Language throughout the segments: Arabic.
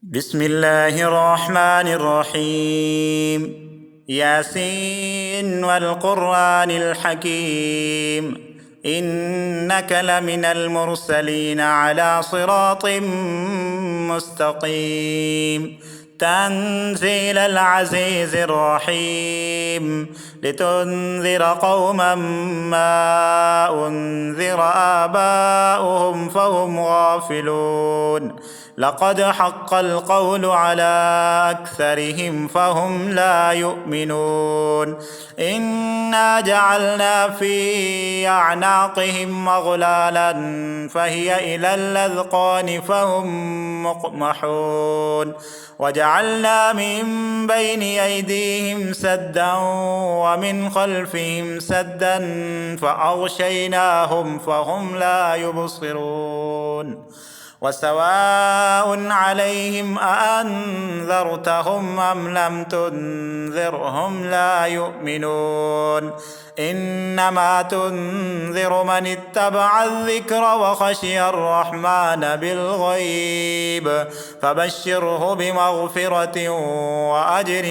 بسم الله الرحمن الرحيم. ياسين والقرآن الحكيم، إنك لمن المرسلين على صراط مستقيم. تنزيل العزيز الرحيم، لتنذر قوما ما أنذر آباؤهم فهم غافلون. لقد حق القول على أكثرهم فهم لا يؤمنون. إنا جعلنا في أعناقهم أغلالا فهي إلى الأذقان فهم مقمحون. وجعلنا من بين أيديهم سدا ومن خلفهم سدا فأغشيناهم فهم لا يبصرون. وسواء عليهم أأنذرتهم أم لم تنذرهم لا يؤمنون. إنما تنذر من اتبع الذكر وخشي الرحمن بالغيب، فبشره بمغفرة وأجر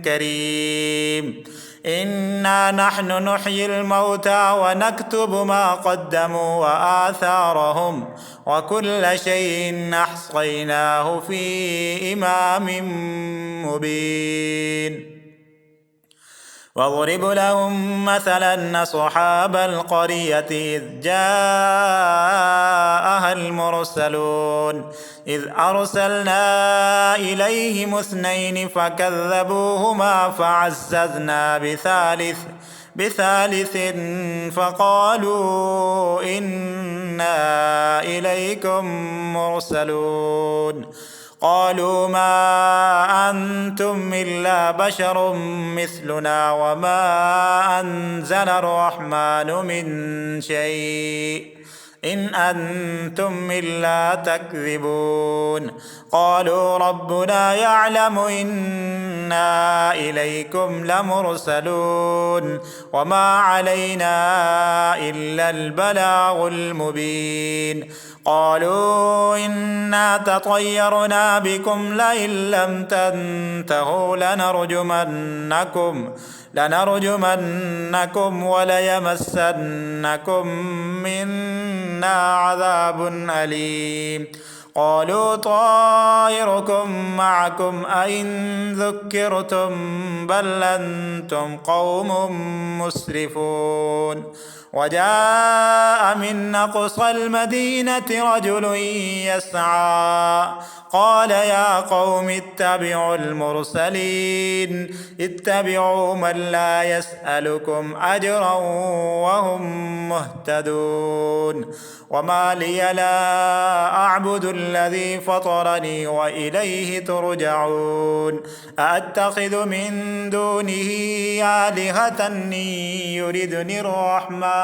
كريم. إنا نحن نحيي الموتى ونكتب ما قدموا وآثارهم، وكل شيء أحصيناه في إمام مبين. واضرب لهم مثلا أصحاب القرية إذ جاءها المرسلون إذ أرسلنا إليهم اثنين فكذبوهما فعززنا بثالث فقالوا إنا إليكم مرسلون. قالوا ما أنتم إلا بشر مثلنا وما أنزل الرحمن من شيء إن أنتم إلا تكذبون. قالوا ربنا يعلم إنا إليكم لمرسلون وما علينا إلا البلاغ المبين. قالوا إنا تطيرنا بكم لئن لم تنتهوا لنرجمنكم وليمسنكم منا عذاب أليم. قالوا طائركم معكم أئن ذكرتم بل أنتم قوم مسرفون. وجاء من أقصى المدينة رجل يسعى قال يا قوم اتبعوا المرسلين اتبعوا من لا يسألكم أجرا وهم مهتدون. وما لي لا أعبد الذي فطرني وإليه ترجعون. أأتخذ من دونه آلهة يردني الرحمن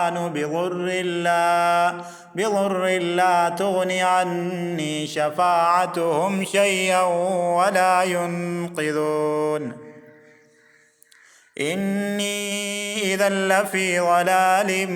بضر لا تغن عني شفاعتهم شيئا ولا ينقذون. إني إذا لفي ضلال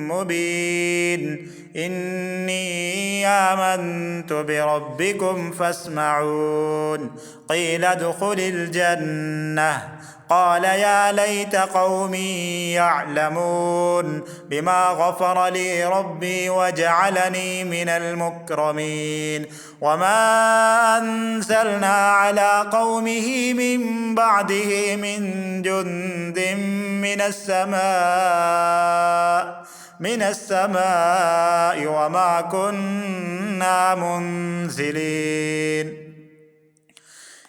مبين. إني آمنت بربكم فاسمعون. قيل ادخل الجنة قال يا ليت قومي يعلمون بما غفر لي ربي وجعلني من المكرمين. وما أنزلنا على قومه من بعده من جند من السماء وما كنا منزلين.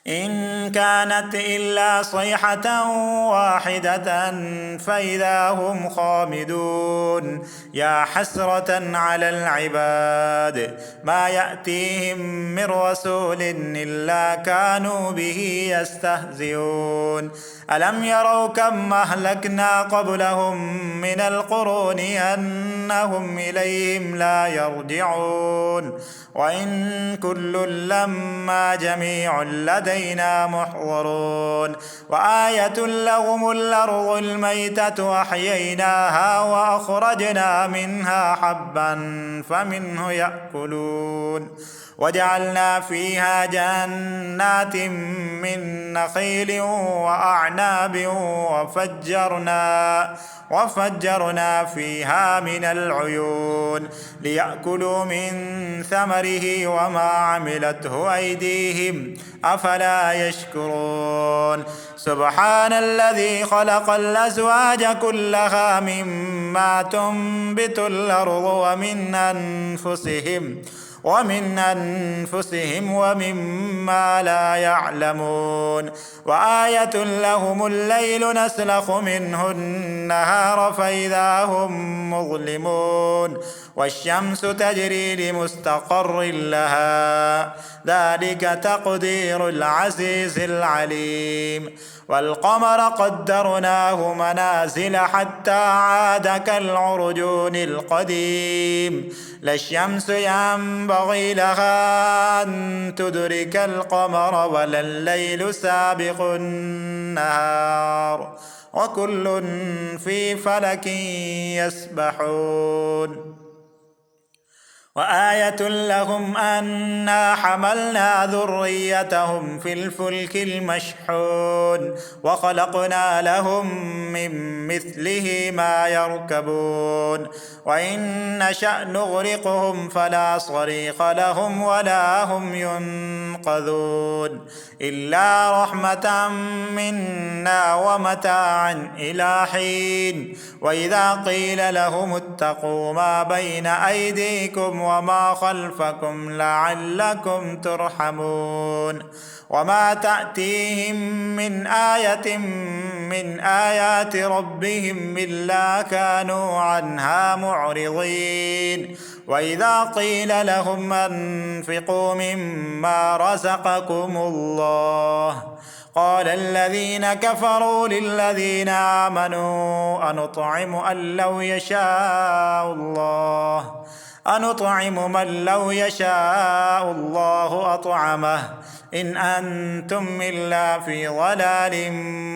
إن كانت إلا صيحة واحدة فإذا هم خامدون. يا حسرة على العباد ما يأتيهم من رسول إلا كانوا به يستهزئون. ألم يروا كم أهلكنا قبلهم من القرون أنهم إليهم لا يرجعون. وإن كل لما جميع لدينا محضرون. وآية لهم الأرض الميتة أحييناها وأخرجنا منها حبا فمنه يأكلون وجعلنا فيها جنات من نخيل وأعناب وفجرنا فيها من العيون ليأكلوا من ثمره وما عملته أيديهم أفلا يشكرون سبحان الذي خلق الأزواج كلها مما تنبت الأرض ومن أنفسهم ومما لا يعلمون وآية لهم الليل نسلخ منه النهار فإذا هم مظلمون والشمس تجري لمستقر لها ذلك تقدير العزيز العليم والقمر قدرناه منازل حتى عاد كالعرجون القديم لا الشمس ينبغي لها أن تدرك القمر ولا الليل سابق النهار وكل في فلك يسبحون وآية لهم أنا حملنا ذريتهم في الفلك المشحون وخلقنا لهم من مثله ما يركبون وإن نشأ نغرقهم فلا صريخ لهم ولا هم ينقذون إلا رحمة منا ومتاعا إلى حين وإذا قيل لهم اتقوا ما بين أيديكم وما خلفكم لعلكم ترحمون وما تأتيهم من آية من آيات ربهم إلا كانوا عنها معرضين وإذا قيل لهم أنفقوا مما رزقكم الله قال الذين كفروا للذين آمنوا أنطعم من لو يشاء الله أطعمه إن أنتم إلا في ضلال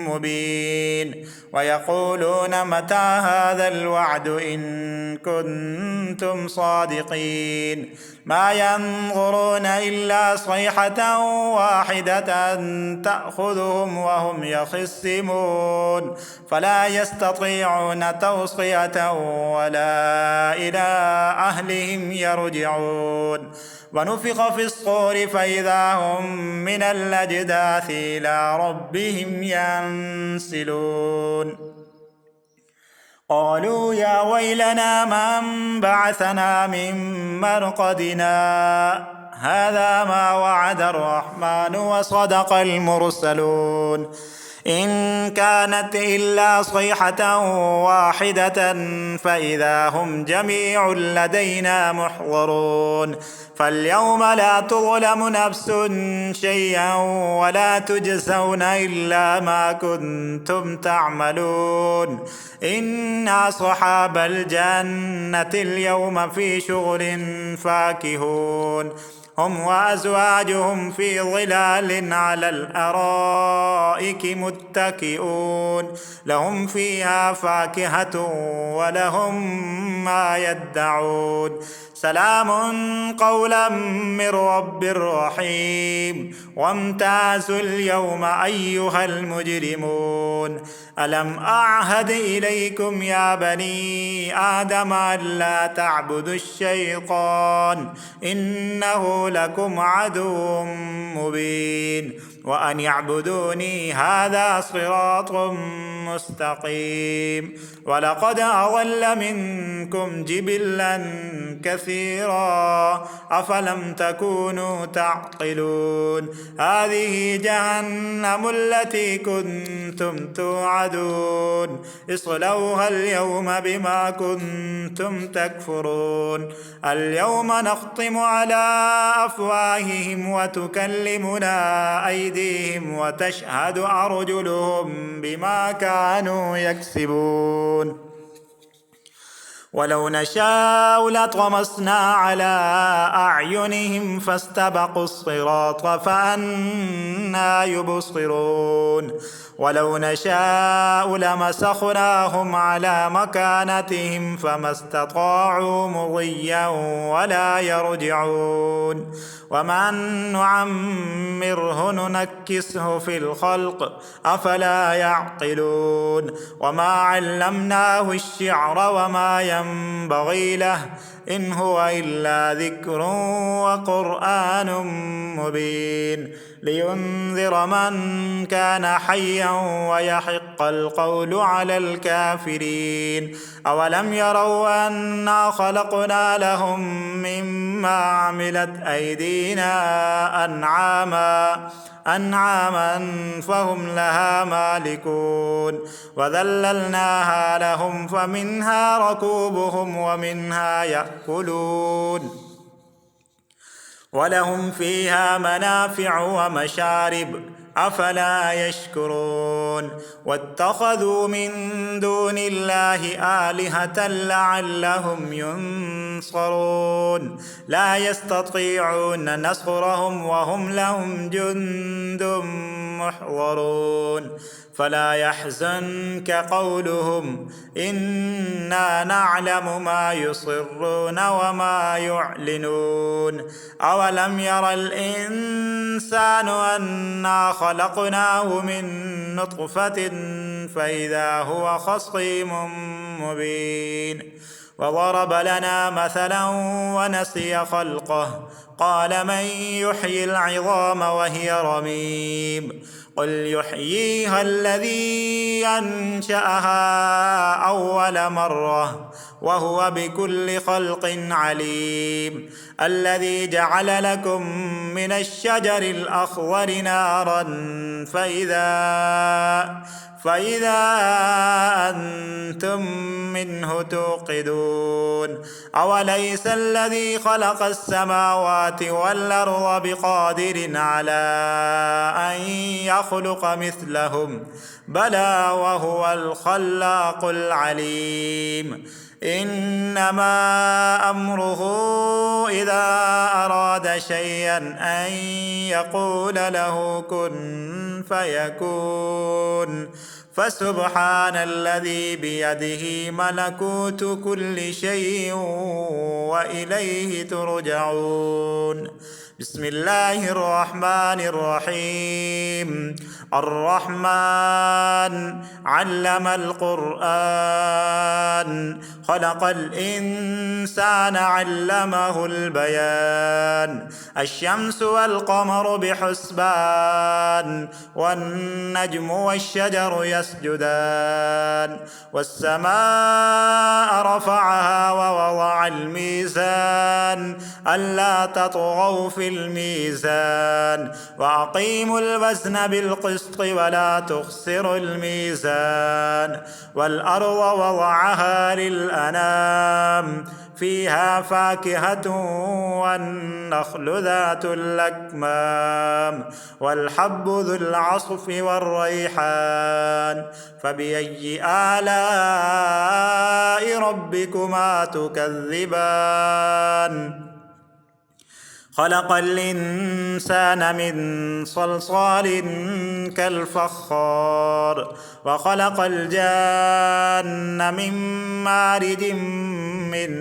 مبين ويقولون متى هذا الوعد إن كنتم صادقين ما ينظرون إلا صيحة واحدة تأخذهم وهم يخصمون فلا يستطيعون توصية ولا إلى أهلهم يرجعون ونفخ في الصور فإذا هم من الأجداث إلى ربهم ينسلون قالوا يا ويلنا من بعثنا من مرقدنا هذا ما وعد الرحمن وصدق المرسلون إن كانت إلا صيحة واحدة فإذا هم جميع لدينا محضرون فاليوم لا تظلم نفس شيئا ولا تجزون إلا ما كنتم تعملون إنا أصحاب الجنة اليوم في شغل فاكهون هم وأزواجهم في ظلال على الأرائك متكئون لهم فيها فاكهة ولهم ما يدعون سلام قولا من رب رحيم وامتازوا اليوم أيها المجرمون ألم أعهد إليكم يا بني آدم ألا تعبدوا الشيطان إنه لكم عدو مبين وأن يعبدوني هذا صراط مستقيم ولقد أضل منكم جبلا كثيرا أفلم تكونوا تعقلون هذه جهنم التي كنتم توعدون اصلوها اليوم بما كنتم تكفرون اليوم نختم على أفواههم وتكلمنا أيديهم وتشهد أرجلهم بما كانوا يكسبون ولو نشاء لطمسنا على أعينهم فاستبقوا الصراط فأنى يبصرون ولو نشاء لمسخناهم على مكانتهم فما استطاعوا مضيا ولا يرجعون ومن نعمره ننكسه في الخلق أفلا يعقلون وما علمناه الشعر وما ينبغي له إن هو إلا ذكر وقرآن مبين لينذر من كان حيا ويحق القول على الكافرين أولم يروا أنا خلقنا لهم مما عملت أيدينا أنعاما فهم لها مالكون وذللناها لهم فمنها ركوبهم ومنها يأكلون ولهم فيها منافع ومشارب أفلا يشكرون واتخذوا من دون الله آلهة لعلهم ينصرون لا يستطيعون نصرهم وهم لهم جند محضرون فلا يحزنك قولهم إنا نعلم ما يصرون وما يعلنون أولم ير الإنسان أنا خلقناه من نطفة فإذا هو خصيم مبين وضرب لنا مثلا ونسي خلقه قال من يحيي العظام وهي رميم قل يحييها الذي أنشأها أول مرة وهو بكل خلق عليم الذي جعل لكم من الشجر الأخضر نارا فإذا أنتم منه توقدون أوليس الذي خلق السماوات والأرض بقادر على أن يخلق مثلهم بلى وهو الخلاق العليم إنما أمره إذا أراد شيئا أن يقول له كن فيكون فسبحان الذي بيده ملكوت كل شيء وإليه ترجعون بسم الله الرحمن الرحيم الرحمن علم القرآن خلق الإنسان علمه البيان الشمس والقمر بحسبان والنجم والشجر يسجدان والسماء رفعها ووضع الميزان ألا تطغوا في الميزان وأقيموا الوزن بالقسط ولا تخسروا الميزان والأرض وضعها للأنام فيها فاكهة والنخل ذات الأكمام والحب ذو العصف والريحان فبأي آلاء ربكما تكذبان خلق الإنسان من صلصال كالفخار وخلق الجان من مارد من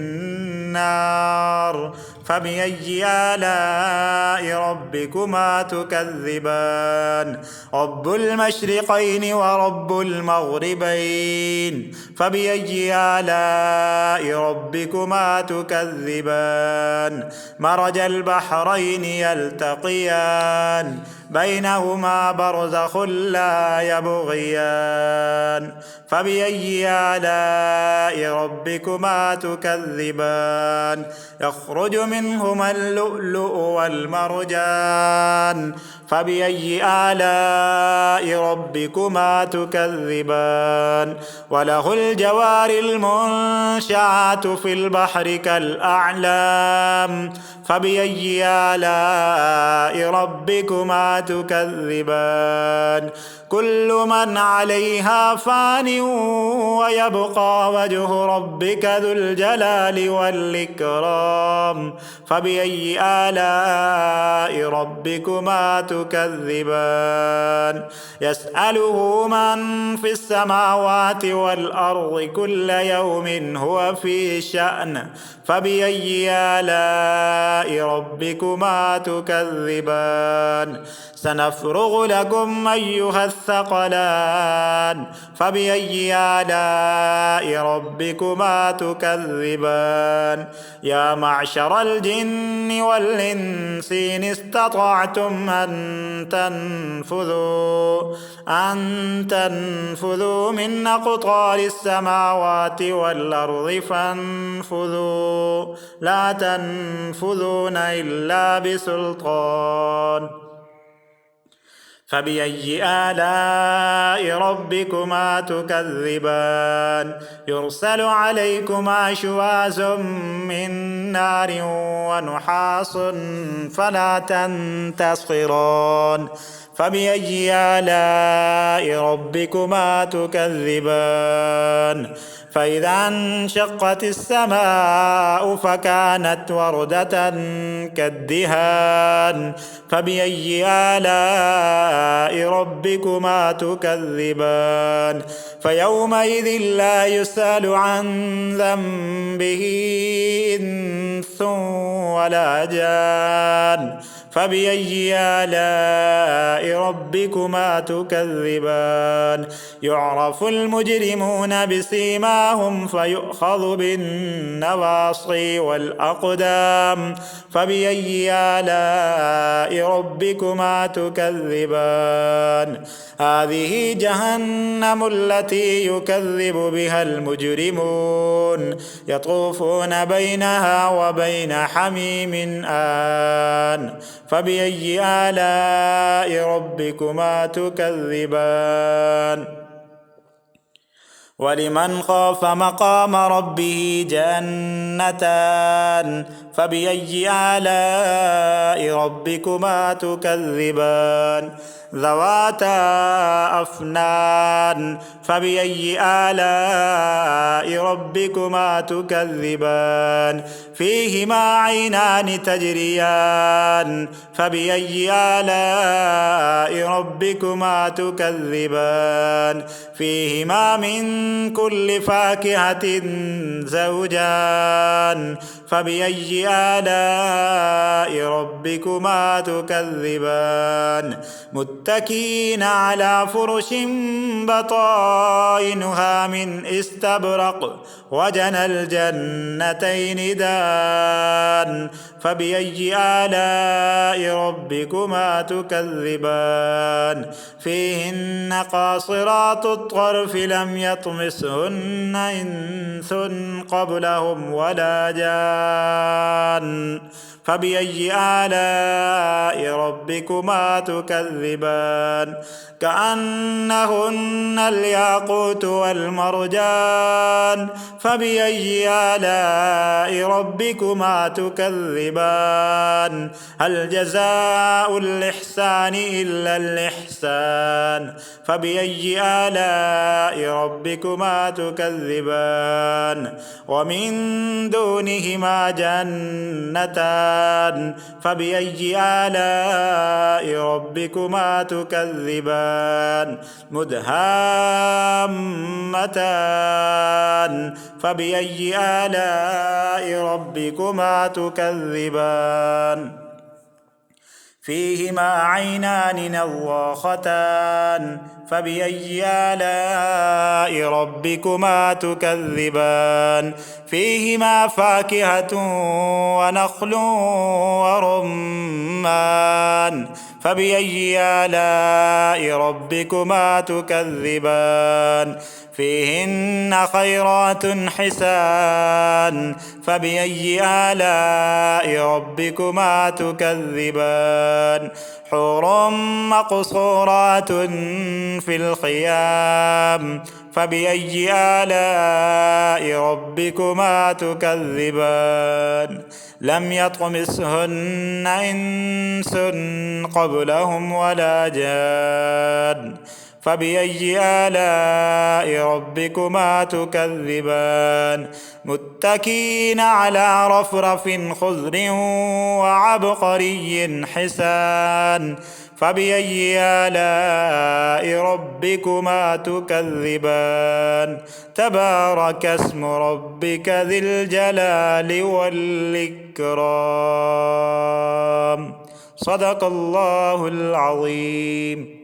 نار فبأي آلاء ربكما تكذبان رب المشرقين ورب المغربين فبأي آلاء ربكما تكذبان مرج البحرين يلتقيان بينهما برزخ لا يبغيان فبأي آلاء ربكما تكذبان يخرج منهما اللؤلؤ والمرجان فبأي آلاء ربكما تكذبان وله الجوار المنشآت في البحر كالأعلام فبأي آلاء ربكما تكذبان كل من عليها فان ويبقى وجه ربك ذو الجلال والإكرام فبأي آلاء ربكما تكذبان يسأله من في السماوات والأرض كل يوم هو في شأن فبأي آلاء ربكما تكذبان سنفرغ لكم أيها الثقلان فبأي آلاء ربكما تكذبان يا معشر الجن والإنس إن استطعتم أن تنفذوا من أقطار السماوات والأرض فانفذوا لا تنفذون إلا بسلطان فبأي آلاء ربكما تكذبان يرسل عليكما شواظ من نار ونحاس فلا تنتصران فبأي آلاء ربكما تكذبان فإذا انشقت السماء فكانت وردة كالدهان فبأي آلاء ربكما تكذبان فيومئذ لا يسأل عن ذنبه إنس ولا جان فبأي آلاء ربكما تكذبان يعرف المجرمون بسيماهم فيؤخذ بالنواصي والأقدام فبأي آلاء ربكما تكذبان هذه جهنم التي يكذب بها المجرمون يطوفون بينها وبين حميم آن فبأي آلاء ربكما تكذبان ولمن خاف مقام ربه جنتان فبأي آلاء ربكما تكذبان ذواتا أفنان فبأي آلاء ربكما تكذبان فيهما عينان تجريان فبأي آلاء ربكما تكذبان فيهما من كل فاكهة زوجان فبأي آلاء ربكما تكذبان متكئين على فرش بطائنها من استبرق وجنى الجنتين دان فبأي آلاء ربكما تكذبان فيهن قاصرات الطرف لم يطمسهن إنس قبلهم ولا جان فبأي آلاء ربكما تكذبان كأنهن الياقوت والمرجان فبأي آلاء ربكما تكذبان هل جزاء الإحسان إلا الإحسان فبأي آلاء ربكما تكذبان ومن دونهما جنتان فبأي آلاء ربكما تكذبان مدهامتان فبأي آلاء ربكما تكذبان فيهما عينان نضاختان فبأي آلاء ربكما تكذبان فيهما فاكهة ونخل ورمان فبأي آلاء ربكما تكذبان فيهن خيرات حسان فبأي آلاء ربكما تكذبان حور مقصورات في الخيام فبأي آلاء ربكما تكذبان لم يطمثهن إنس قبلهم ولا جان فبأي آلاء ربكما تكذبان متكئين على رفرف خضر وعبقري حسان فبأي آلاء ربكما تكذبان تبارك اسم ربك ذي الجلال والإكرام صدق الله العظيم.